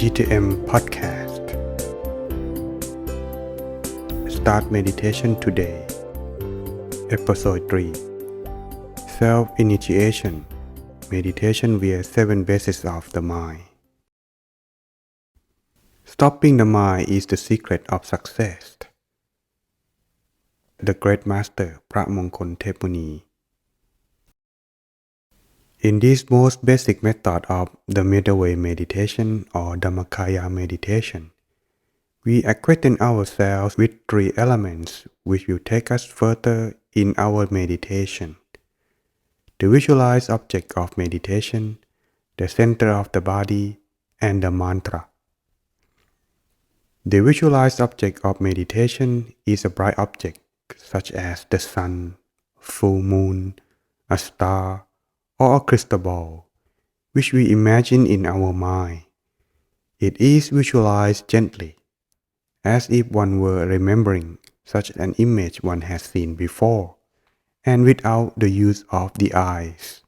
GTM podcast. Start meditation today. Episode 3. Self-initiation. Meditation via 7 bases of the mind. Stopping the mind is the secret of success. The great master พระมงคลเทพมุนี In this most basic method of the middle way meditation or Dhammakaya meditation, we acquaint ourselves with 3 elements which will take us further in our meditation. The visualized object of meditation, the center of the body, and the mantra. The visualized object of meditation is a bright object such as the sun, full moon, a star, or a crystal ball, which we imagine in our mind. It is visualized gently, as if one were remembering such an image one has seen before, and without the use of the eyes.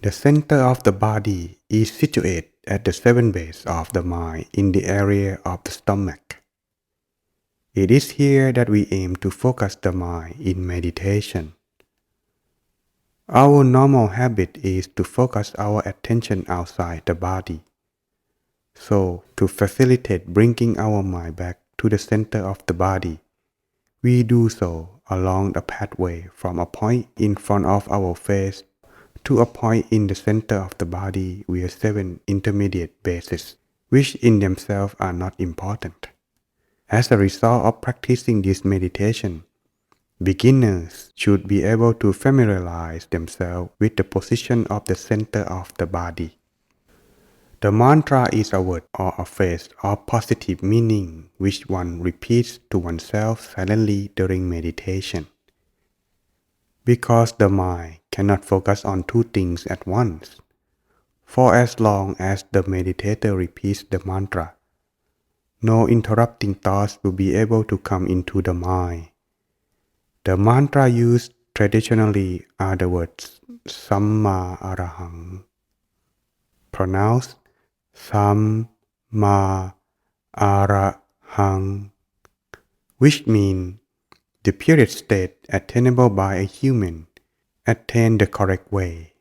The center of the body is situated at the 7 base of the mind in the area of the stomach. It is here that we aim to focus the mind in meditation. Our normal habit is to focus our attention outside the body. So, to facilitate bringing our mind back to the center of the body, we do so along a pathway from a point in front of our face to a point in the center of the body via 7 intermediate bases, which in themselves are not important. As a result of practicing this meditation, beginners should be able to familiarize themselves with the position of the center of the body. The mantra is a word or a phrase of positive meaning which one repeats to oneself silently during meditation. Because the mind cannot focus on 2 things at once, for as long as the meditator repeats the mantra, no interrupting thoughts will be able to come into the mind. The mantra used traditionally are the words Samma Arahang, pronounced Samma Arahang, which mean the purest state attainable by a human, attained the correct way.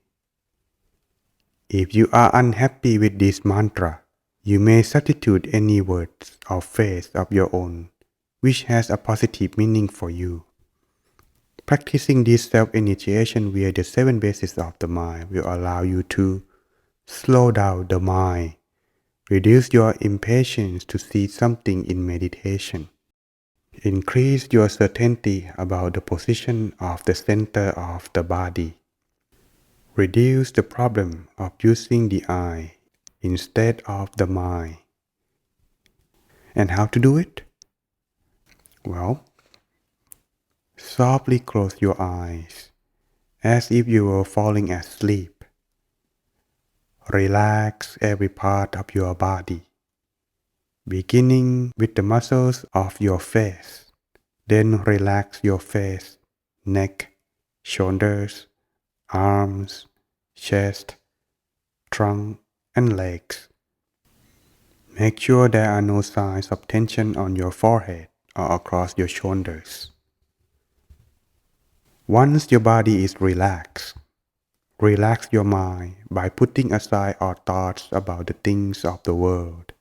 If you are unhappy with this mantra, you may substitute any words or phrase of your own, which has a positive meaning for you. Practicing this self-initiation via the 7 bases of the mind will allow you to slow down the mind, reduce your impatience to see something in meditation, increase your certainty about the position of the center of the body, reduce the problem of using the eye instead of the mind. And how to do it? Well, softly close your eyes as if you were falling asleep. Relax every part of your body, beginning with the muscles of your face. Then relax your face, neck, shoulders, arms, chest, trunk, and legs. Make sure there are no signs of tension on your forehead or across your shoulders. Once your body is relaxed, relax your mind by putting aside all thoughts about the things of the world.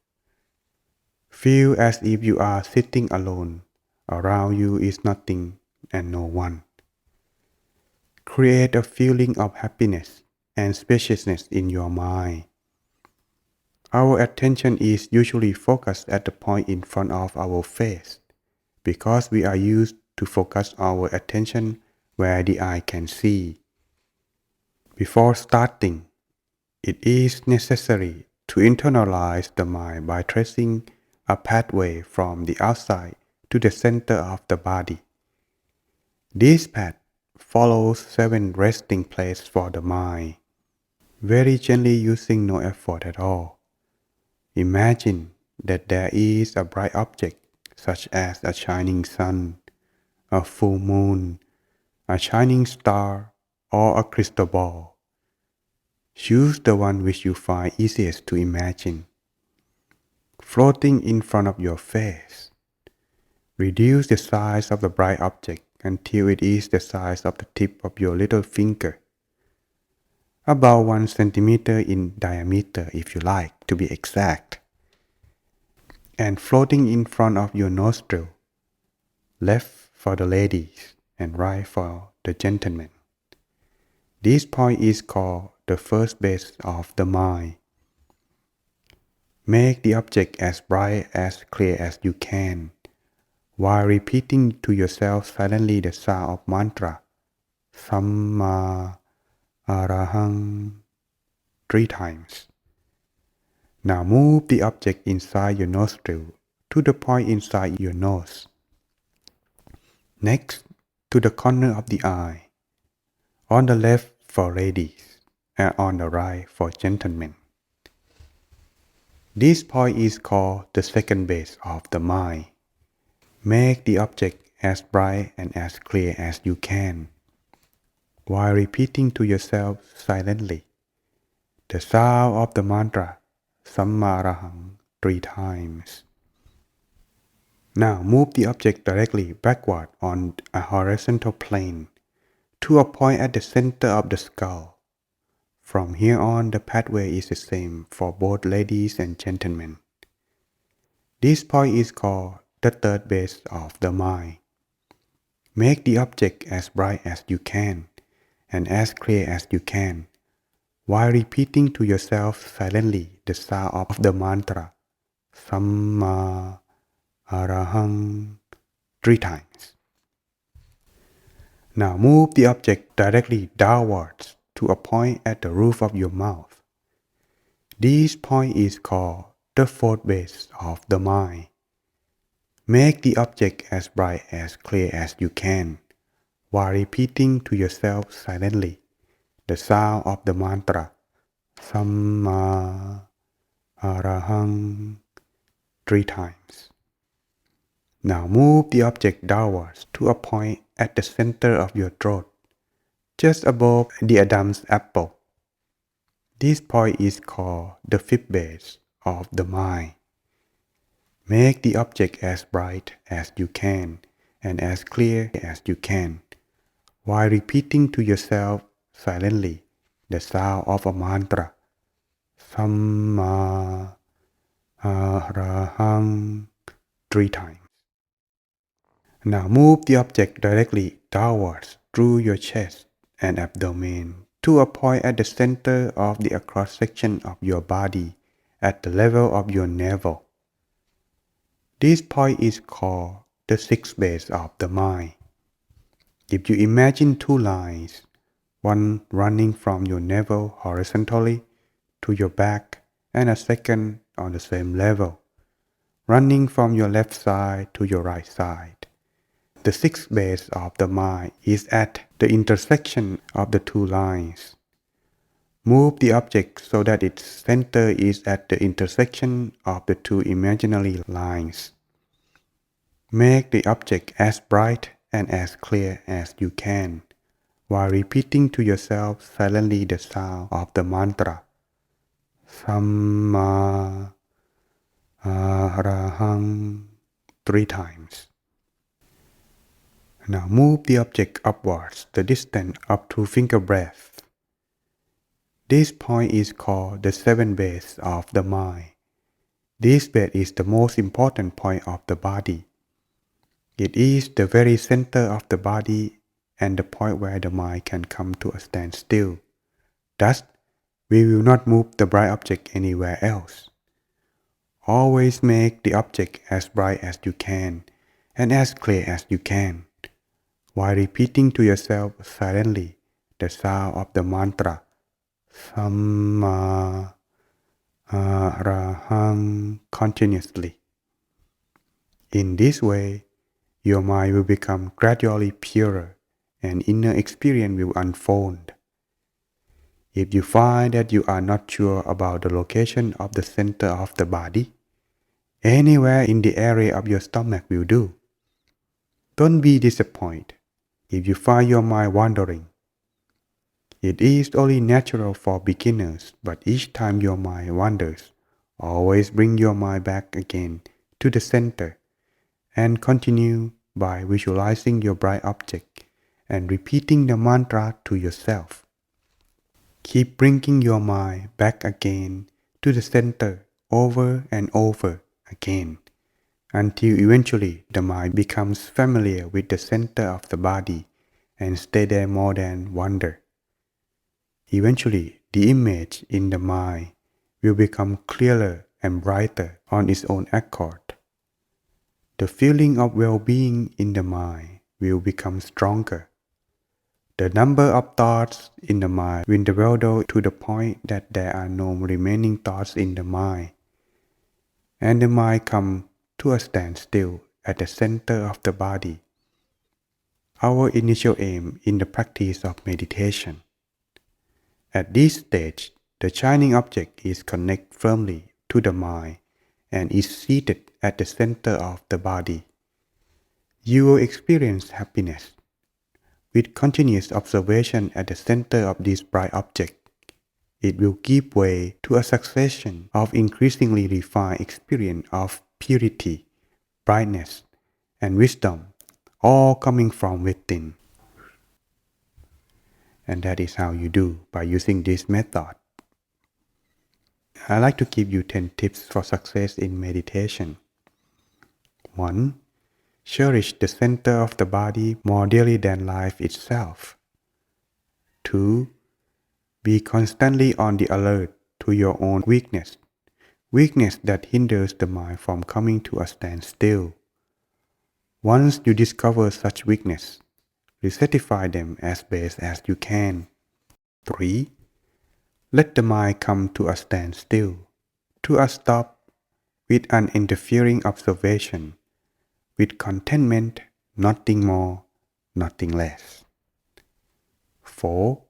Feel as if you are sitting alone. Around you is nothing and no one. Create a feeling of happiness and spaciousness in your mind. Our attention is usually focused at the point in front of our face because we are used to focus our attention where the eye can see. Before starting, it is necessary to internalize the mind by tracing a pathway from the outside to the center of the body. This path follows 7 resting places for the mind, very gently using no effort at all. Imagine that there is a bright object such as a shining sun, a full moon, a shining star, or a crystal ball. Choose the one which you find easiest to imagine. floating in front of your face. Reduce the size of the bright object until it is the size of the tip of your little finger, about 1 centimeter in diameter if you like to be exact, and floating in front of your nostril, left for the ladies and right for the gentlemen. This point is called the first base of the mind. Make the object as bright, as clear as you can, while repeating to yourself silently the sound of mantra, Samma Arahang, 3 times. Now move the object inside your nostril to the point inside your nose. Next, to the corner of the eye, on the left for ladies and on the right for gentlemen. This point is called the second base of the mind. Make the object as bright and as clear as you can, while repeating to yourself silently the sound of the mantra Samma Arahang 3 times. Now move the object directly backward on a horizontal plane to a point at the center of the skull. From here on, the pathway is the same for both ladies and gentlemen. This point is called the third base of the mind. Make the object as bright as you can and as clear as you can, while repeating to yourself silently the sound of the mantra Samma Arahang 3 times. Now move the object directly downwards to a point at the roof of your mouth. This point is called the fourth base of the mind. Make the object as bright, as clear as you can, while repeating to yourself silently the sound of the mantra Samma Arahang 3 times. Now move the object downwards to a point at the center of your throat, just above the Adam's apple. This point is called the fifth base of the mind. Make the object as bright as you can and as clear as you can, while repeating to yourself silently the sound of a mantra Samma Arahang 3 times. Now move the object directly downwards through your chest and abdomen to a point at the center of the cross-section of your body at the level of your navel. This point is called the sixth base of the mind. If you imagine 2 lines, one running from your navel horizontally to your back and a second on the same level, running from your left side to your right side. The sixth base of the mind is at the intersection of the 2 lines. Move the object so that its center is at the intersection of the 2 imaginary lines. Make the object as bright and as clear as you can, while repeating to yourself silently the sound of the mantra Samma Arahang 3 times. Now move the object upwards the distance up to finger breadth. This point is called the seventh base of the mind. This base is the most important point of the body. It is the very center of the body and the point where the mind can come to a standstill. Thus, we will not move the bright object anywhere else. Always make the object as bright as you can and as clear as you can, while repeating to yourself silently the sound of the mantra Samma Arahang continuously. In this way, your mind will become gradually purer and inner experience will unfold. If you find that you are not sure about the location of the center of the body, anywhere in the area of your stomach will do. Don't be disappointed if you find your mind wandering. It is only natural for beginners, but each time your mind wanders Always bring your mind back again to the center and continue by visualizing your bright object and repeating the mantra to yourself. Keep bringing your mind back again to the center over and over again until eventually the mind becomes familiar with the center of the body and stay there more than wonder. Eventually, the image in the mind will become clearer and brighter on its own accord. The feeling of well-being in the mind will become stronger. The number of thoughts in the mind will dwindle to the point that there are no remaining thoughts in the mind, and the mind comes to a standstill at the center of the body. Our initial aim in the practice of meditation. At this stage, the shining object is connected firmly to the mind and is seated at the center of the body. You will experience happiness. With continuous observation at the center of this bright object, it will give way to a succession of increasingly refined experience of purity, brightness, and wisdom, all coming from within. And that is how you do by using this method. I like to give you 10 tips for success in meditation. 1. Cherish the center of the body more dearly than life itself. 2. Be constantly on the alert to your own weakness that hinders the mind from coming to a standstill. Once you discover such weakness, recertify them as best as you can. 3. Let the mind come to a standstill, to a stop with an interfering observation, with contentment, nothing more, nothing less. 4.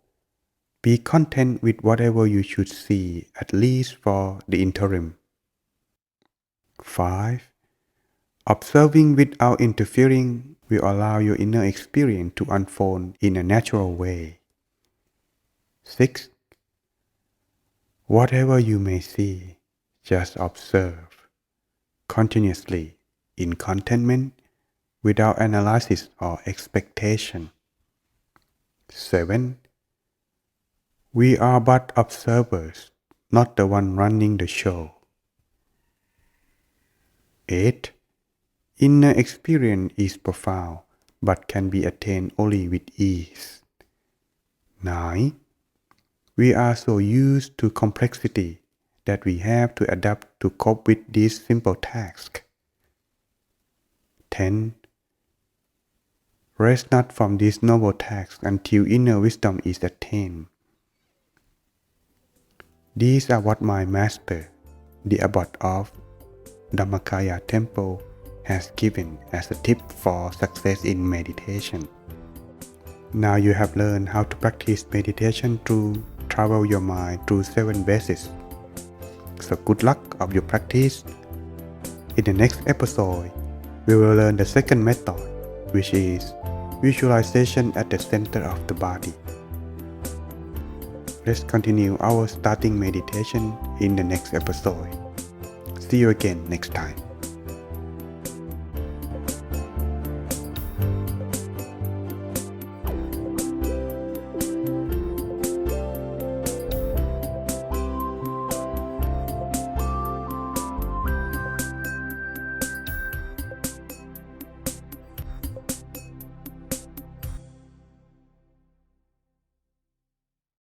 Be content with whatever you should see, at least for the interim. 5. Observing without interfering will allow your inner experience to unfold in a natural way. 6. Whatever you may see, just observe continuously in contentment without analysis or expectation. 7. We are but observers, not the one running the show. 8. Inner experience is profound, but can be attained only with ease. 9. We are so used to complexity that we have to adapt to cope with this simple task. 10. Rest not from this noble task until inner wisdom is attained. These are what my master, the abbot of Dhammakaya Temple, has given as a tip for success in meditation. Now you have learned how to practice meditation to travel your mind through 7 bases. So good luck of your practice. In the next episode, we will learn the second method, which is visualization at the center of the body. Let's continue our starting meditation in the next episode. See you again next time.